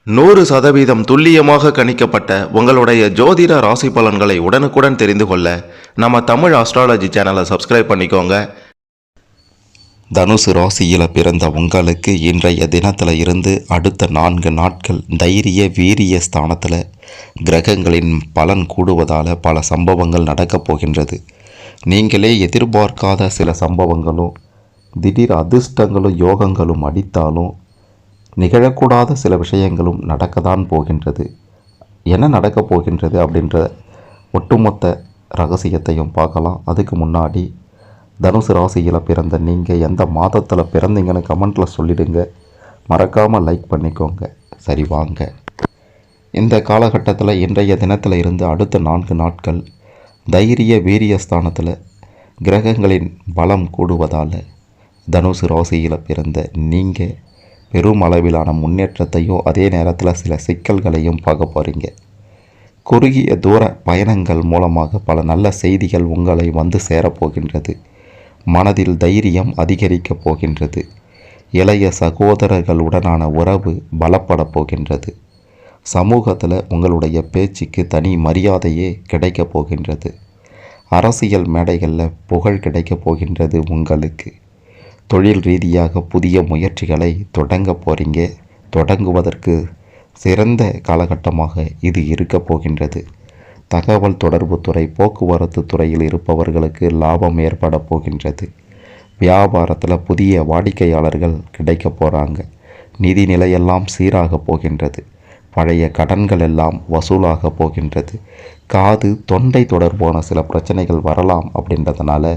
100% துல்லியமாக கணிக்கப்பட்ட உங்களுடைய ஜோதிட ராசி பலன்களை உடனுக்குடன் தெரிந்து கொள்ள நம்ம தமிழ் ஆஸ்ட்ராலஜி சேனலை சப்ஸ்கிரைப் பண்ணிக்கோங்க. தனுசு ராசியில் பிறந்த உங்களுக்கு இன்றைய தினத்தில் இருந்து அடுத்த 4 நாட்கள் தைரிய வீரிய ஸ்தானத்தில் கிரகங்களின் பலன் கூடுவதால் பல சம்பவங்கள் நடக்கப் போகின்றது. நீங்களே எதிர்பார்க்காத சில சம்பவங்களும் திடீர் அதிர்ஷ்டங்களும் யோகங்களும் அடித்தாலும் நிகழக்கூடாத சில விஷயங்களும் நடக்கத்தான் போகின்றது. என்ன நடக்கப் போகின்றது அப்படின்ற ஒட்டுமொத்த ரகசியத்தையும் பார்க்கலாம். அதுக்கு முன்னாடி தனுசு ராசியில் பிறந்த நீங்கள் எந்த மாதத்தில் பிறந்தீங்கன்னு கமெண்ட்டில் சொல்லிடுங்க. மறக்காமல் லைக் பண்ணிக்கோங்க. சரி வாங்க, இந்த காலகட்டத்தில் இன்றைய தினத்தில் இருந்து அடுத்த 4 நாட்கள் தைரிய வீரிய ஸ்தானத்தில் கிரகங்களின் பலம் கூடுவதால் தனுசு ராசியில் பிறந்த நீங்கள் பெரும் அளவிலான முன்னேற்றத்தையும் அதே நேரத்தில் சில சிக்கல்களையும் பார்க்க போகிறீங்க. குறுகிய தூர பயணங்கள் மூலமாக பல நல்ல செய்திகள் உங்களை வந்து சேரப்போகின்றது. மனதில் தைரியம் அதிகரிக்கப் போகின்றது. இளைய சகோதரர்களுடனான உறவு பலப்படப் போகின்றது. சமூகத்தில் உங்களுடைய பேச்சுக்கு தனி மரியாதையே கிடைக்கப் போகின்றது. அரசியல் மேடைகளில் புகழ் கிடைக்கப் போகின்றது. உங்களுக்கு தொழில் ரீதியாக புதிய முயற்சிகளை தொடங்க போகிறீங்க. தொடங்குவதற்கு சிறந்த காலகட்டமாக இது இருக்க போகின்றது. தகவல் தொடர்பு துறை, போக்குவரத்து துறையில் இருப்பவர்களுக்கு லாபம் ஏற்பட போகின்றது. வியாபாரத்தில் புதிய வாடிக்கையாளர்கள் கிடைக்க போகிறாங்க. நிதி நிலையெல்லாம் சீராக போகின்றது. பழைய கடன்கள் எல்லாம் வசூலாக போகின்றது. காது தொண்டை தொடர்பான சில பிரச்சனைகள் வரலாம். அப்படின்றதுனால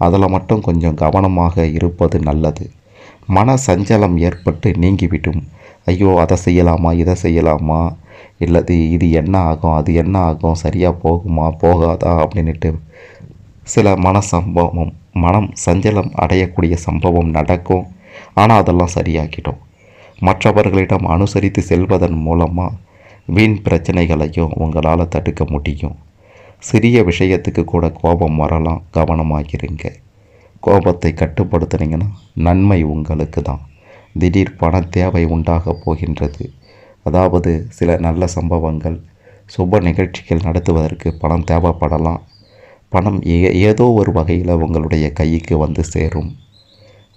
அதில் மட்டும் கொஞ்சம் கவனமாக இருப்பது நல்லது. மன சஞ்சலம் ஏற்பட்டு நீங்கிவிடும். ஐயோ, அதை செய்யலாமா, இதை செய்யலாமா, இல்லது இது என்ன ஆகும், அது என்ன ஆகும், சரியாக போகுமா போகாதா அப்படின்ட்டு சில மனம் சஞ்சலம் அடையக்கூடிய சம்பவம் நடக்கும். ஆனால் அதெல்லாம் சரியாகிடும். மற்றவர்களிடம் அனுசரித்து செல்வதன் மூலமாக வீண் பிரச்சனைகளையும் உங்களால் தடுக்க முடியும். சிறிய விஷயத்துக்கு கூட கோபம் வரலாம். கவனமாகிருங்க. கோபத்தை கட்டுப்படுத்துனீங்கன்னா நன்மை உங்களுக்கு தான். திடீர் பண தேவை உண்டாக போகின்றது. அதாவது சில நல்ல சம்பவங்கள், சுப நிகழ்ச்சிகள் நடத்துவதற்கு பணம் தேவைப்படலாம். பணம் ஏதோ ஒரு வகையில் உங்களுடைய கைக்கு வந்து சேரும்.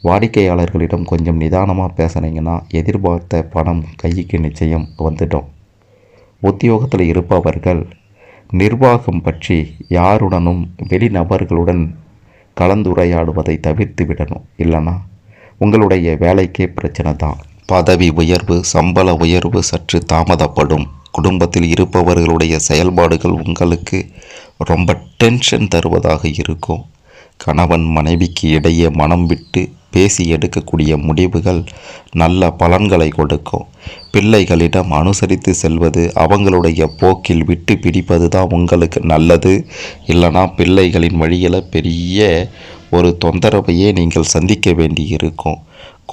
வாடிக்கையாளர்களிடம் கொஞ்சம் நிதானமாக பேசுனீங்கன்னா எதிர்பார்த்த பணம் கைக்கு நிச்சயம் வந்துடும். உத்தியோகத்தில் இருப்பவர்கள் நிர்வாகம் பற்றி யாருடனும் வெளிநபர்களுடன் கலந்துரையாடுவதை தவிர்த்து விடணும். இல்லைனா உங்களுடைய வேலைக்கே பிரச்சனை தான். பதவி உயர்வு, சம்பள உயர்வு சற்று தாமதப்படும். குடும்பத்தில் இருப்பவர்களுடைய செயல்பாடுகள் உங்களுக்கு ரொம்ப டென்ஷன் தருவதாக இருக்கும். கணவன் மனைவிக்கு இடையே மனம் விட்டு பேசி எடுக்கக்கூடிய முடிவுகள் நல்ல பலன்களை கொடுக்கும். பிள்ளைகளிடம் அனுசரித்து செல்வது, அவங்களுடைய போக்கில் விட்டு பிடிப்பது தான் உங்களுக்கு நல்லது. இல்லைனா பிள்ளைகளின் வழியில் பெரிய ஒரு தொந்தரவையே நீங்கள் சந்திக்க வேண்டி இருக்கும்.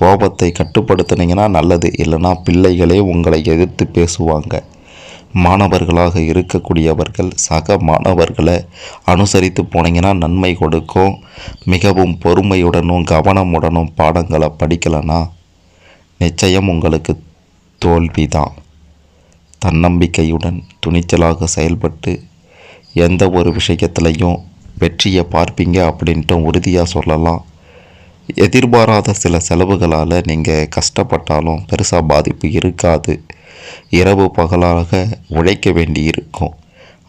கோபத்தை கட்டுப்படுத்தினீங்கன்னா நல்லது. இல்லைனா பிள்ளைகளே உங்களை எதிர்த்து பேசுவாங்க. மாணவர்களாக இருக்கக்கூடியவர்கள் சக மாணவர்களை அனுசரித்து போனீங்கன்னா நன்மை கொடுக்கும். மிகவும் பொறுமையுடனும் கவனமுடனும் பாடங்களை படிக்கலைன்னா நிச்சயம் உங்களுக்கு தோல்வி தான். தன்னம்பிக்கையுடன் துணிச்சலாக செயல்பட்டு எந்த ஒரு விஷயத்துலையும் வெற்றியை பார்ப்பீங்க அப்படின்ட்டு உறுதியாக சொல்லலாம். எதிர்பாராத சில செலவுகளால் நீங்கள் கஷ்டப்பட்டாலும் பெருசாக பாதிப்பு இருக்காது. இரவு பகலாக உழைக்க வேண்டி இருக்கும்.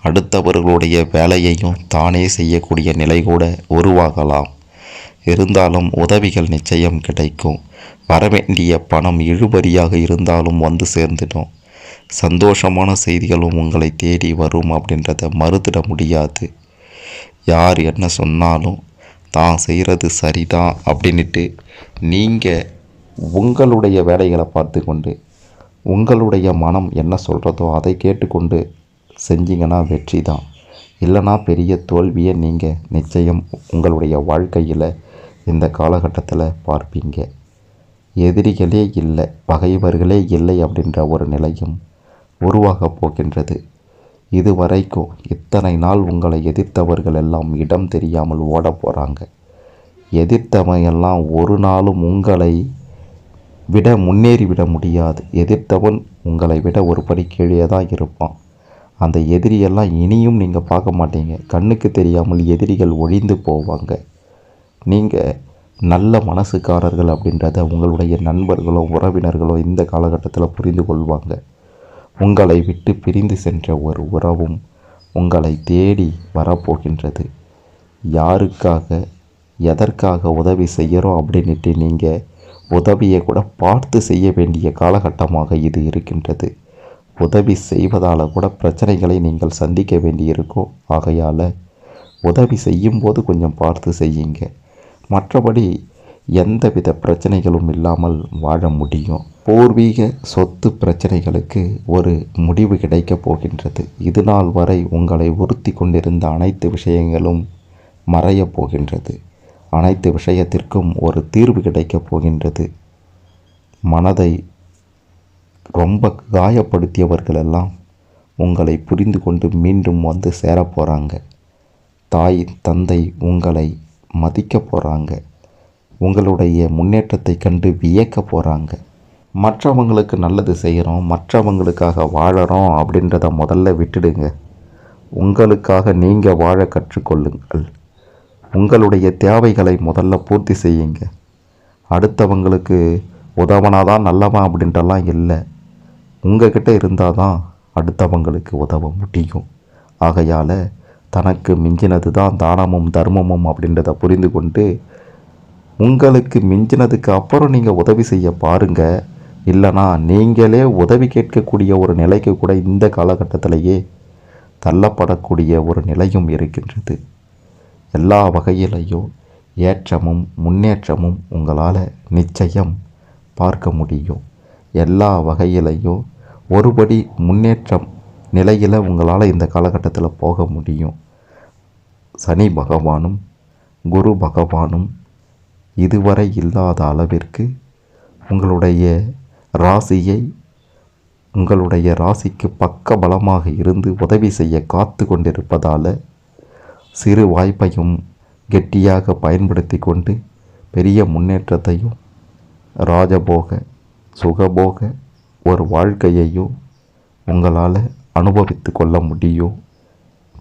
அடுத்தவர்களுடைய வேலையையும் தானே செய்யக்கூடிய நிலை கூட உருவாகலாம். இருந்தாலும் உதவிகள் நிச்சயம் கிடைக்கும். வரவேண்டிய பணம் இழுபறியாக இருந்தாலும் வந்து சேர்ந்துடும். சந்தோஷமான செய்திகளும் உங்களை தேடி வரும் அப்படின்றத மறுத்திட முடியாது. யார் என்ன சொன்னாலும் தான் செய்கிறது சரிதான் அப்படின்ட்டு நீங்கள் உங்களுடைய வேலைகளை பார்த்து கொண்டு உங்களுடைய மனம் என்ன சொல்கிறதோ அதை கேட்டுக்கொண்டு செஞ்சீங்கன்னா வெற்றி தான். இல்லைனா பெரிய தோல்வியை நீங்கள் நிச்சயம் உங்களுடைய வாழ்க்கையில் இந்த காலகட்டத்தில் பார்ப்பீங்க. எதிரிகளே இல்லை, பகைவர்களே இல்லை அப்படின்ற ஒரு நிலையும் உருவாகப் போகின்றது. இதுவரைக்கும் இத்தனை நாள் உங்களை எதிர்த்தவர்கள் எல்லாம் இடம் தெரியாமல் ஓட போகிறாங்க. எதிர்த்தவையெல்லாம் ஒரு நாளும் உங்களை விட முன்னேறிவிட முடியாது. எதிர்த்தவன் உங்களை விட ஒரு படி கீழே தான் இருப்பான். அந்த எதிரியெல்லாம் இனியும் நீங்கள் பார்க்க மாட்டீங்க. கண்ணுக்கு தெரியாமல் எதிரிகள் ஒழிந்து போவாங்க. நீங்கள் நல்ல மனசுக்காரர்கள் அப்படின்றத உங்களுடைய நண்பர்களோ உறவினர்களோ இந்த காலகட்டத்தில் புரிந்து கொள்வாங்க. உங்களை விட்டு பிரிந்து சென்ற ஒரு உறவும் உங்களை தேடி வரப்போகின்றது. யாருக்காக எதற்காக உதவி செய்கிறோம் அப்படின்ட்டு நீங்கள் உதவியை கூட பார்த்து செய்ய வேண்டிய காலகட்டமாக இது இருக்கின்றது. உதவி செய்வதால் கூட பிரச்சனைகளை நீங்கள் சந்திக்க வேண்டியிருக்கும். ஆகையால் உதவி செய்யும்போது கொஞ்சம் பார்த்து செய்யுங்க. மற்றபடி எந்தவித பிரச்சனைகளும் இல்லாமல் வாழ முடியும். பூர்வீக சொத்து பிரச்சனைகளுக்கு ஒரு முடிவு கிடைக்கப் போகின்றது. இது நாள் வரை உங்களை உறுத்தி கொண்டிருந்த அனைத்து விஷயங்களும் மறையப் போகின்றது. அனைத்து விஷயத்திற்கும் ஒரு தீர்வு கிடைக்கப் போகின்றது. மனதை ரொம்ப காயப்படுத்தியவர்களெல்லாம் உங்களை புரிந்து கொண்டு மீண்டும் வந்து சேரப் போகிறாங்க. தாய் தந்தை உங்களை மதிக்க போகிறாங்க. உங்களுடைய முன்னேற்றத்தை கண்டு வியக்க போகிறாங்க. மற்றவங்களுக்கு நல்லது செய்கிறோம், மற்றவங்களுக்காக வாழறோம் அப்படின்றத முதல்ல விட்டுடுங்க. உங்களுக்காக நீங்கள் வாழ கற்றுக்கொள்ளுங்கள். உங்களுடைய தேவைகளை முதல்ல பூர்த்தி செய்யுங்க. அடுத்தவங்களுக்கு உதவனாதான் நல்லவன் அப்படின்றலாம் இல்லை. உங்ககிட்ட இருந்தால் தான் அடுத்தவங்களுக்கு உதவ முடியும். ஆகையால் தனக்கு மிஞ்சினது தான் தானமும் தர்மமும் அப்படின்றத புரிந்து கொண்டு உங்களுக்கு மிஞ்சினதுக்கு அப்புறம் நீங்கள் உதவி செய்ய பாருங்கள். இல்லைனா நீங்களே உதவி கேட்கக்கூடிய ஒரு நிலைக்கு கூட இந்த காலகட்டத்திலேயே தள்ளப்படக்கூடிய ஒரு நிலையும் இருக்கின்றது. எல்லா வகையிலையும் ஏற்றமும் முன்னேற்றமும் உங்களால் நிச்சயம் பார்க்க முடியும். எல்லா வகையிலையும் ஒருபடி முன்னேற்றம் நிலையில் உங்களால் இந்த காலகட்டத்தில் போக முடியும். சனி பகவானும் குரு பகவானும் இதுவரை இல்லாத அளவிற்கு உங்களுடைய ராசியை உங்களுடைய ராசிக்கு பக்க பலமாக இருந்து உதவி செய்ய காத்து கொண்டிருப்பதால் சிறு வாய்ப்பையும் கெட்டியாக பயன்படுத்தி கொண்டு பெரிய முன்னேற்றத்தையும் ராஜபோக சுகபோக ஒரு வாழ்க்கையையும் உங்களால் அனுபவித்து கொள்ள முடியும்.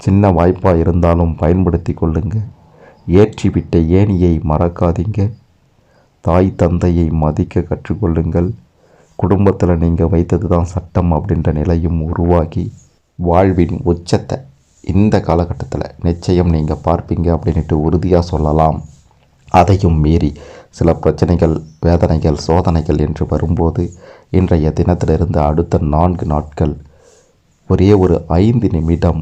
சின்ன வாய்ப்பாக இருந்தாலும் பயன்படுத்தி கொள்ளுங்க. ஏற்றிவிட்ட ஏணியை மறக்காதீங்க. தாய் தந்தையை மதிக்க கற்றுக்கொள்ளுங்கள். குடும்பத்தில் நீங்கள் வைத்தது தான் சட்டம் அப்படின்ற நிலையும் உருவாகி வாழ்வின் உச்சத்தை இந்த காலகட்டத்தில் நிச்சயம் நீங்கள் பார்ப்பீங்க அப்படின்ட்டு உறுதியாக சொல்லலாம். அதையும் மீறி சில பிரச்சனைகள் வேதனைகள் சோதனைகள் என்று வரும்போது இன்றைய தினத்திலிருந்து அடுத்த 4 நாட்கள் ஒரே ஒரு 5 நிமிடம்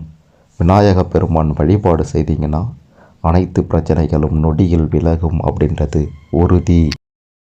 விநாயக பெருமான் வழிபாடு செய்தீங்கன்னா அனைத்து பிரச்சனைகளும் நொடியில் விலகும் அப்படின்றது உறுதி.